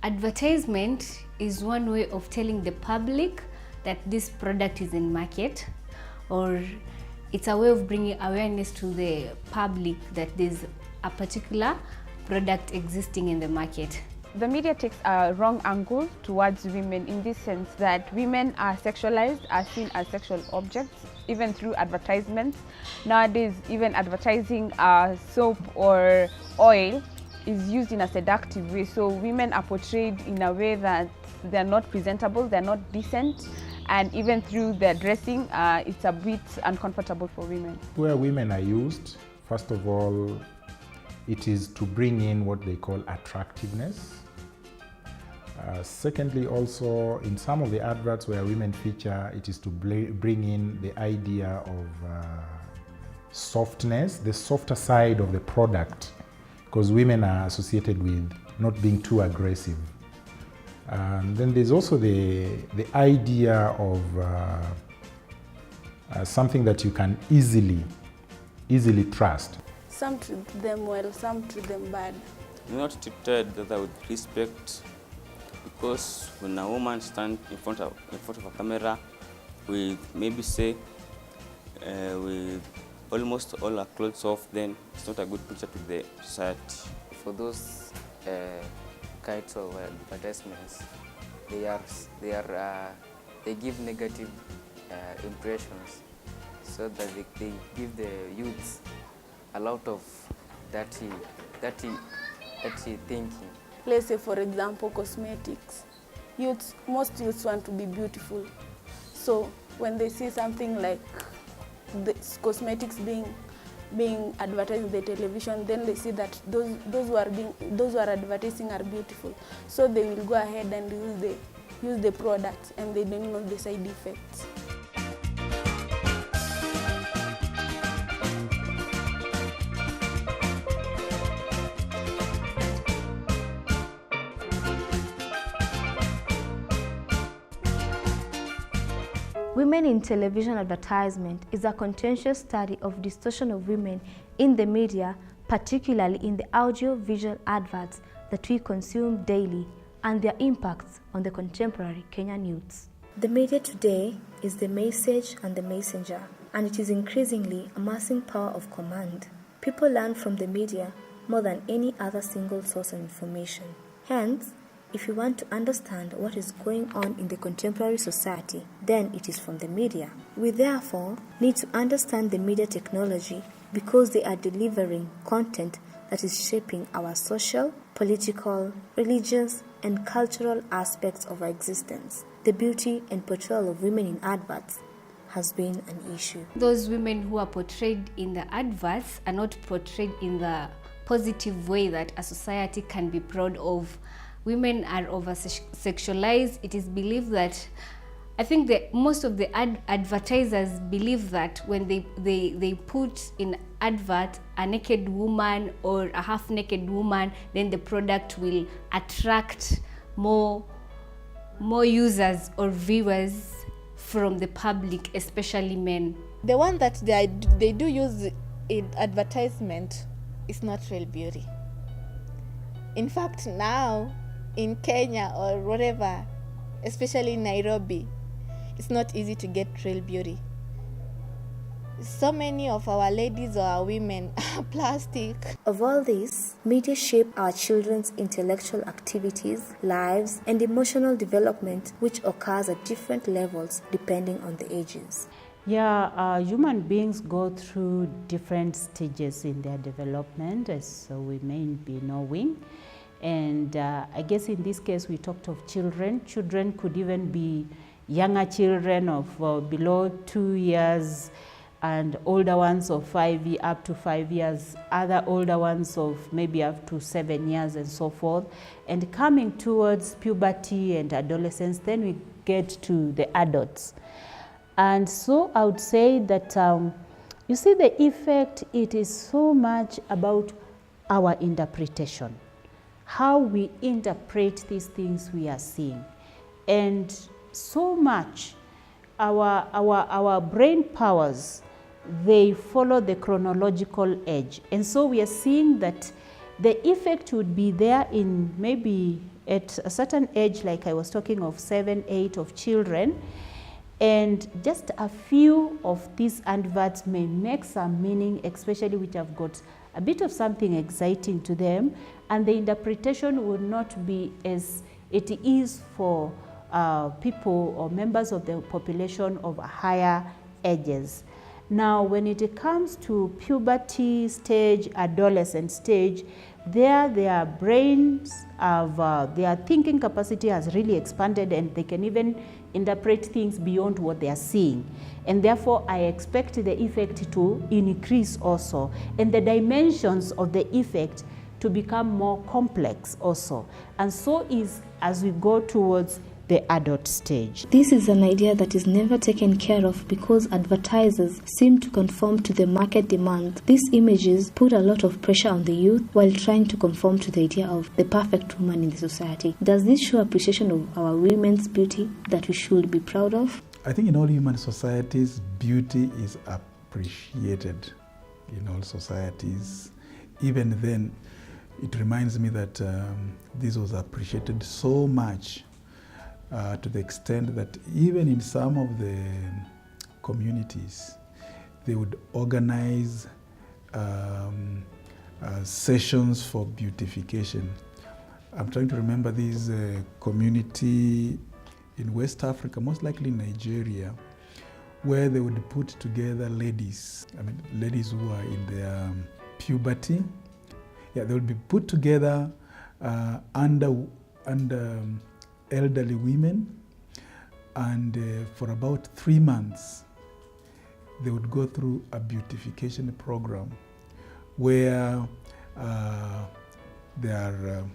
Advertisement is one way of telling the public that this product is in market, or it's a way of bringing awareness to the public that there's a particular product existing in the market. The media takes a wrong angle towards women in this sense that women are sexualized, are seen as sexual objects, even through advertisements. Nowadays, even advertising soap or oil is used in a seductive way. So women are portrayed in a way that they're not presentable, they're not decent, and even through their dressing, it's a bit uncomfortable for women. Where women are used, first of all, it is to bring in what they call attractiveness. Secondly, also, in some of the adverts where women feature, it is to bring in the idea of softness, the softer side of the product, because women are associated with not being too aggressive. And then there's also the idea of something that you can easily trust. Some treat them well, some treat them bad. Not treated with respect, because when a woman stands in front of a camera with maybe say with almost all her clothes off, then it's not a good picture to the society. For those kinds of advertisements, they give negative impressions, so that they give the youths a lot of dirty thinking. Let's say, for example, cosmetics. Most youths want to be beautiful. So when they see something like the cosmetics being advertised in the television, then they see that those who are advertising are beautiful. So they will go ahead and use the product, and they don't know the side effects. Women in Television Advertisement is a contentious study of distortion of women in the media, particularly in the audio-visual adverts that we consume daily, and their impacts on the contemporary Kenyan youths. The media today is the message and the messenger, and it is increasingly amassing power of command. People learn from the media more than any other single source of information. Hence, if you want to understand what is going on in the contemporary society, then it is from the media. We therefore need to understand the media technology, because they are delivering content that is shaping our social, political, religious, and cultural aspects of our existence. The beauty and portrayal of women in adverts has been an issue. Those women who are portrayed in the adverts are not portrayed in the positive way that a society can be proud of. Women are over-sexualized. It is believed that, I think that most of the advertisers believe that when they put in advert a naked woman or a half-naked woman, then the product will attract more users or viewers from the public, especially men. The one that they do use in advertisement is not real beauty. In fact, now in Kenya or whatever, especially in Nairobi, it's not easy to get real beauty. So many of our ladies or our women are plastic. Of all this, media shape our children's intellectual activities, lives, and emotional development, which occurs at different levels depending on the ages. Yeah, human beings go through different stages in their development, as we may be knowing. And I guess in this case we talked of children. Children could even be younger children of below 2 years, and older ones of up to 5 years, other older ones of maybe up to 7 years and so forth. And coming towards puberty and adolescence, then we get to the adults. And so I would say that, you see, the effect, it is so much about our interpretation, how we interpret these things we are seeing. And so much our brain powers, they follow the chronological age. And so we are seeing that the effect would be there in maybe at a certain age, like I was talking of 7, 8 of children, and just a few of these adverts may make some meaning, especially which have got a bit of something exciting to them, and the interpretation will not be as it is for people or members of the population of higher ages. Now, when it comes to puberty stage, adolescent stage, their brains have, their thinking capacity has really expanded, and they can even interpret things beyond what they are seeing. And therefore, I expect the effect to increase also, and the dimensions of the effect to become more complex also. And so is as we go towards the adult stage. This is an idea that is never taken care of because advertisers seem to conform to the market demand. These images put a lot of pressure on the youth while trying to conform to the idea of the perfect woman in the society. Does this show appreciation of our women's beauty that we should be proud of? I think in all human societies, beauty is appreciated in all societies. Even then, it reminds me that this was appreciated so much to the extent that even in some of the communities, they would organize sessions for beautification. I'm trying to remember this community in West Africa, most likely Nigeria, where they would put together ladies, ladies who are in their puberty. Yeah, they would be put together under elderly women, and for about 3 months they would go through a beautification program where they are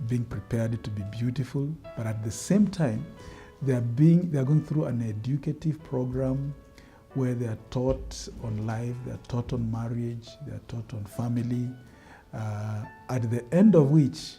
being prepared to be beautiful, but at the same time they are going through an educative program where they are taught on life, they are taught on marriage, they are taught on family, at the end of which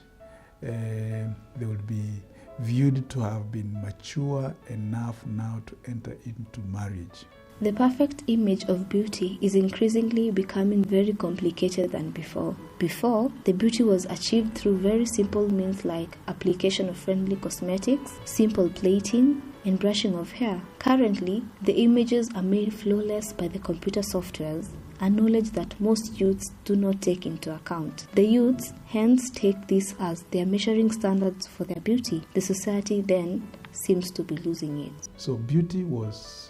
they would be viewed to have been mature enough now to enter into marriage. The perfect image of beauty is increasingly becoming very complicated than before. Before, the beauty was achieved through very simple means like application of friendly cosmetics, simple plating, and brushing of hair. Currently, the images are made flawless by the computer softwares, a knowledge that most youths do not take into account. The youths hence take this as their measuring standards for their beauty. The society then seems to be losing it. So beauty was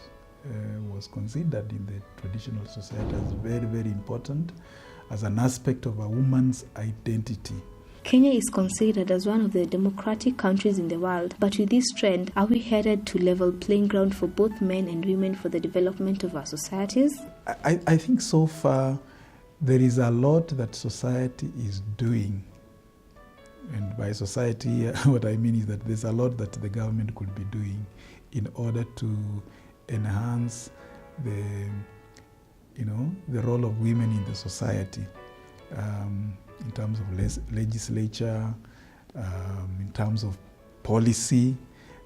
considered in the traditional society as very, very important, as an aspect of a woman's identity. Kenya is considered as one of the democratic countries in the world, but with this trend, are we headed to level playing ground for both men and women for the development of our societies? I think so far there is a lot that society is doing. And by society, what I mean is that there's a lot that the government could be doing in order to enhance the role of women in the society. In terms of legislature, in terms of policy.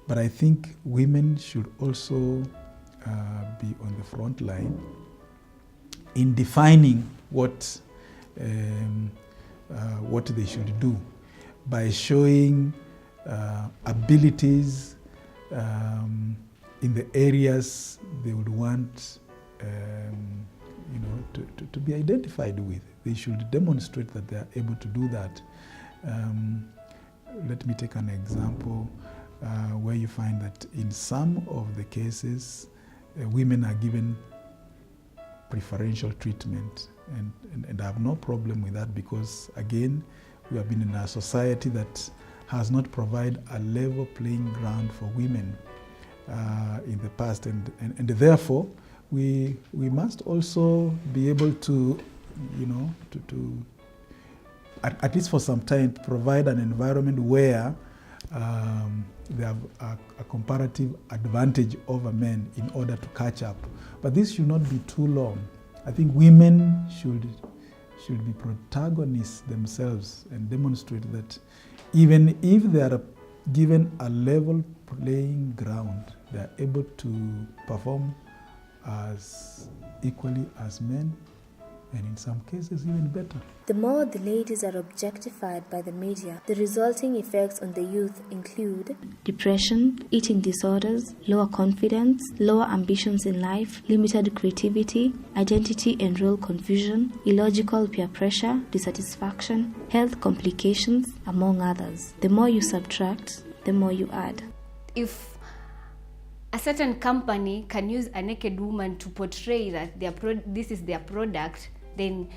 But I think women should also be on the front line in defining what they should do by showing abilities in the areas they would want to be identified with. They should demonstrate that they are able to do that. Let me take an example where you find that in some of the cases, women are given preferential treatment. And I have no problem with that because, again, we have been in a society that has not provided a level playing ground for women in the past. And therefore, we must also be able to at least for some time, provide an environment where they have a comparative advantage over men in order to catch up. But this should not be too long. I think women should be protagonists themselves and demonstrate that even if they are given a level playing ground, they are able to perform as equally as men and in some cases even better. The more the ladies are objectified by the media, the resulting effects on the youth include depression, eating disorders, lower confidence, lower ambitions in life, limited creativity, identity and role confusion, illogical peer pressure, dissatisfaction, health complications, among others. The more you subtract, the more you add. If a certain company can use a naked woman to portray that this is their product, then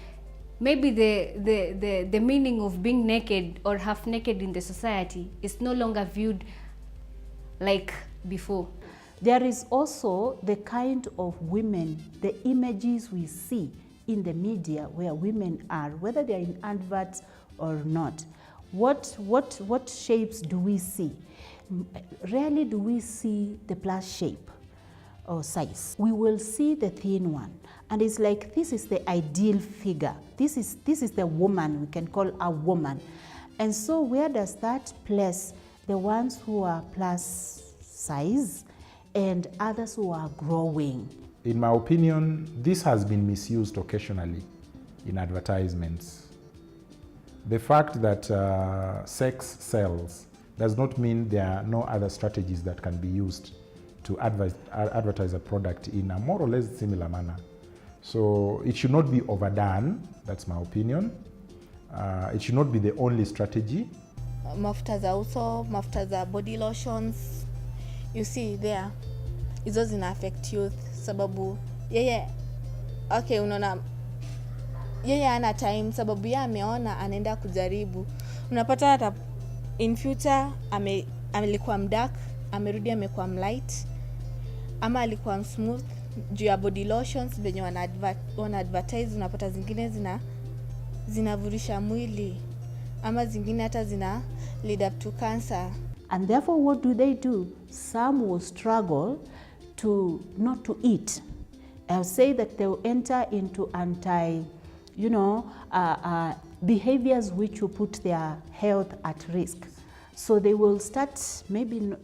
maybe the meaning of being naked or half naked in the society is no longer viewed like before. There is also the kind of women, the images we see in the media where women are, whether they are in adverts or not. What shapes do we see? Rarely do we see the plus shape or size. We will see the thin one, and it's like this is the ideal figure. This is the woman we can call a woman. And so where does that place the ones who are plus size and others who are growing? In my opinion, this has been misused occasionally in advertisements. The fact that sex sells does not mean there are no other strategies that can be used to advertise a product in a more or less similar manner. So it should not be overdone, that's my opinion. It should not be the only strategy. Mafuta za uso, mafuta za body lotions, you see there, hizo zina affect youth sababu okay, unaona yeye ana time sababu yeye ameona anaenda kujaribu. Unapata hata in future alikuwa mdark, amerudi amekuwa mlight, ama alikuwa smooth juu ya body lotions venye wana advertise. Unapata zingine zinavurisha mwili, ama zingine hata zina lead up to cancer. And therefore what do? Some will struggle not to eat. I'll say that they will enter into behaviors which will put their health at risk. So they will start maybe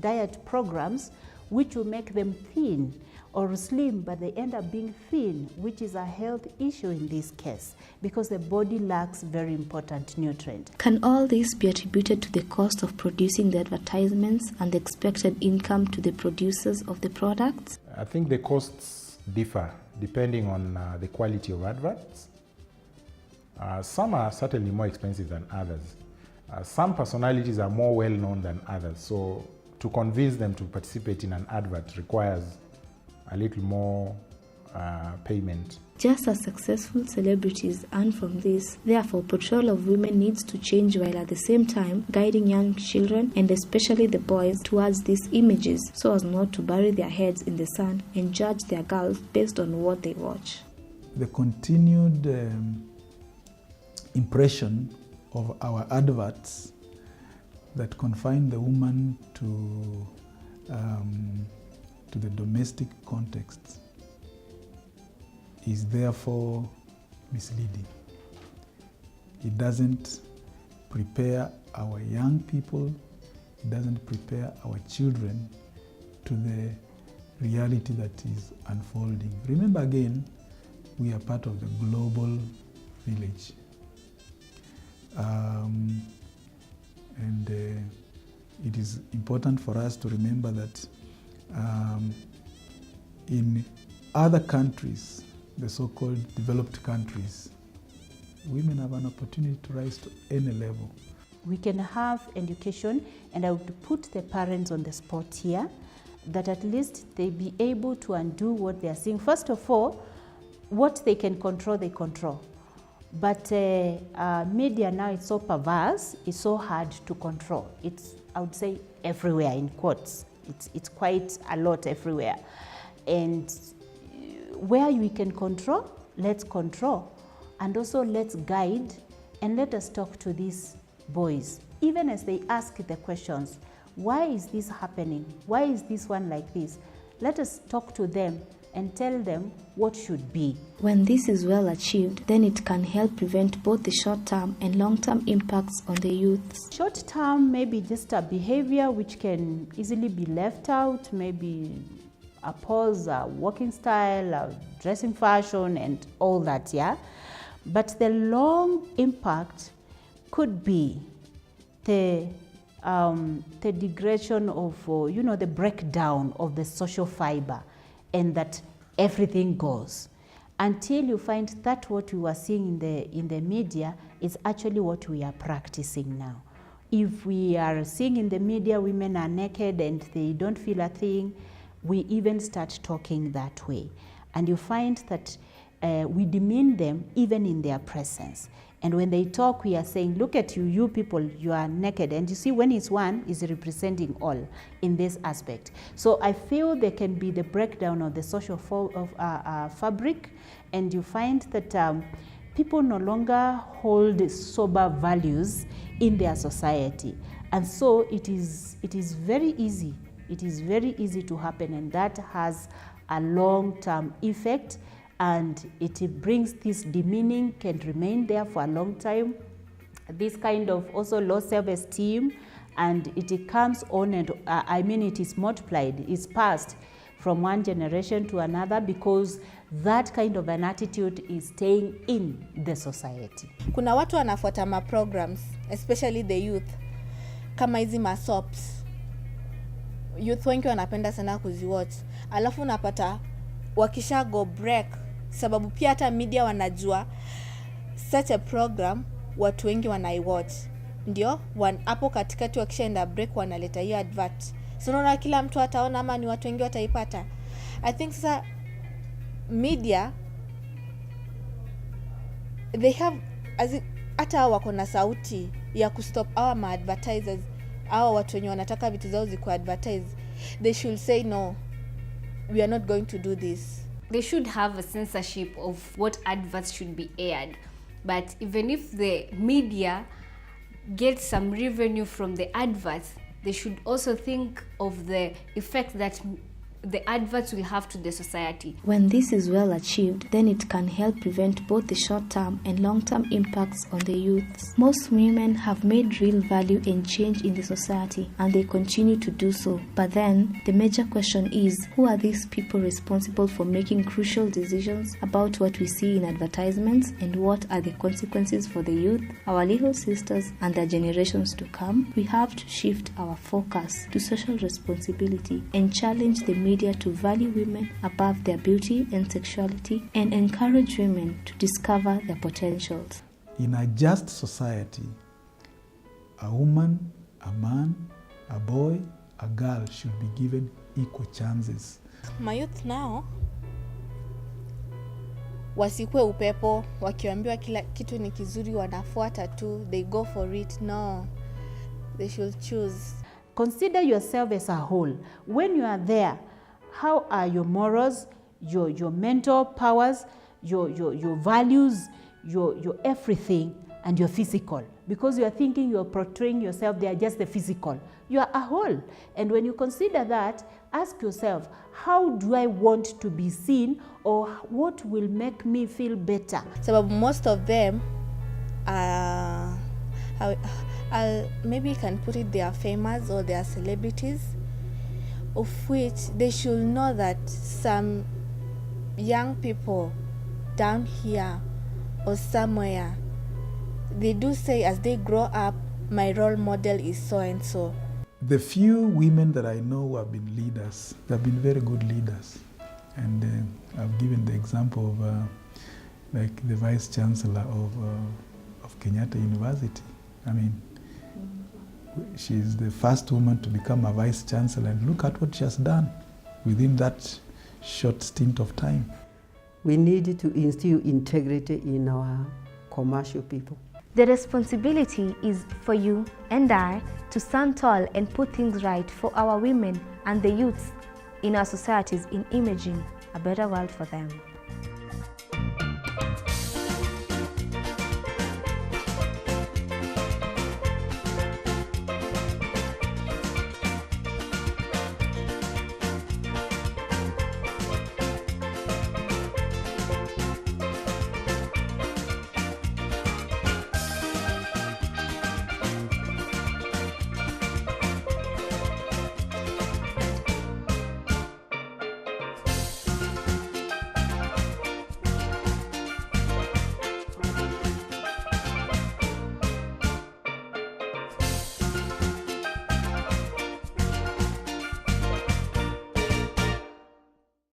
diet programs, which will make them thin or slim, but they end up being thin, which is a health issue in this case, because the body lacks very important nutrients. Can all this be attributed to the cost of producing the advertisements and the expected income to the producers of the products? I think the costs differ depending on the quality of adverts. Some are certainly more expensive than others. Some personalities are more well-known than others, so to convince them to participate in an advert requires a little more payment. Just as successful celebrities earn from this, therefore portrayal of women needs to change while at the same time guiding young children and especially the boys towards these images so as not to bury their heads in the sand and judge their girls based on what they watch. The continued impression of our adverts that confine the woman to the domestic context is therefore misleading. It doesn't prepare our young people, it doesn't prepare our children to the reality that is unfolding. Remember again, we are part of the global village. It is important for us to remember that in other countries, the so-called developed countries, women have an opportunity to rise to any level. We can have education, and I would put the parents on the spot here, that at least they be able to undo what they are seeing. First of all, what they can control, they control. But media now is so perverse, it's so hard to control. It's, I would say, everywhere in quotes. It's quite a lot everywhere. And where we can control, let's control. And also let's guide and let us talk to these boys. Even as they ask the questions, why is this happening? Why is this one like this? Let us talk to them and tell them what should be. When this is well achieved, then it can help prevent both the short-term and long-term impacts on the youth. Short-term, maybe just a behavior which can easily be left out, maybe pose, a walking style, a dressing fashion, and all that, yeah? But the long impact could be the degradation of, the breakdown of the social fiber, and that everything goes. Until you find that what we were seeing in the media is actually what we are practicing now. If we are seeing in the media women are naked and they don't feel a thing, we even start talking that way. And you find that we demean them even in their presence. And when they talk, we are saying, look at you, you people, you are naked. And you see, when it's one, is representing all in this aspect. So I feel there can be the breakdown of the social fabric, and you find that people no longer hold sober values in their society. And so it is very easy. It is very easy to happen, and that has a long-term effect. And it brings this demeaning, can remain there for a long time. This kind of also low self-esteem, and it comes on and it is multiplied, it's passed from one generation to another, because that kind of an attitude is staying in the society. Kuna watu wanafuata ma programs, especially the youth, kama hizi ma soaps. Youth wengi wanapenda sana kuziwatch. Alafu unapata wakisha go break, sababu pia hata media wanajua such a program watu wengi wanaiwatch. Ndio hapo katikati wakishaenda break wanaleta hiyo advert. So unaona kila mtu ataona, ama ni watu wengi wataipata. I think sasa media they have hata wako na sauti ya kustop our ma advertisers, au watu wenye wanataka vitu zao ziko advertise. They should say no, we are not going to do this. They should have a censorship of what adverts should be aired. But even if the media gets some revenue from the adverts, they should also think of the effect that the adverts will have to the society. When this is well achieved, then it can help prevent both the short-term and long-term impacts on the youths. Most women have made real value and change in the society, and they continue to do so. But then, the major question is, who are these people responsible for making crucial decisions about what we see in advertisements, and what are the consequences for the youth, our little sisters, and the generations to come? We have to shift our focus to social responsibility and challenge the media to value women above their beauty and sexuality, and encourage women to discover their potentials. In a just society, a woman, a man, a boy, a girl should be given equal chances. My youth now, wasikwe upepo, wakiambiwa kila kitu ni kizuri wanafuata tu, they go for it. No, they should choose. Consider yourself as a whole. When you are there, how are your morals, your mental powers, your values, your everything, and your physical? Because you are thinking, you are portraying yourself, they are just the physical. You are a whole. And when you consider that, ask yourself, how do I want to be seen, or what will make me feel better? So most of them maybe you can put it, they are famous or they are celebrities, of which they should know that some young people down here or somewhere, they do say as they grow up, my role model is so and so. The few women that I know who have been leaders, they have been very good leaders. And I've given the example of like the Vice Chancellor of Kenyatta University. I mean, she's the first woman to become a Vice Chancellor, and look at what she has done within that short stint of time. We need to instill integrity in our commercial people. The responsibility is for you and I to stand tall and put things right for our women and the youths in our societies in imaging a better world for them.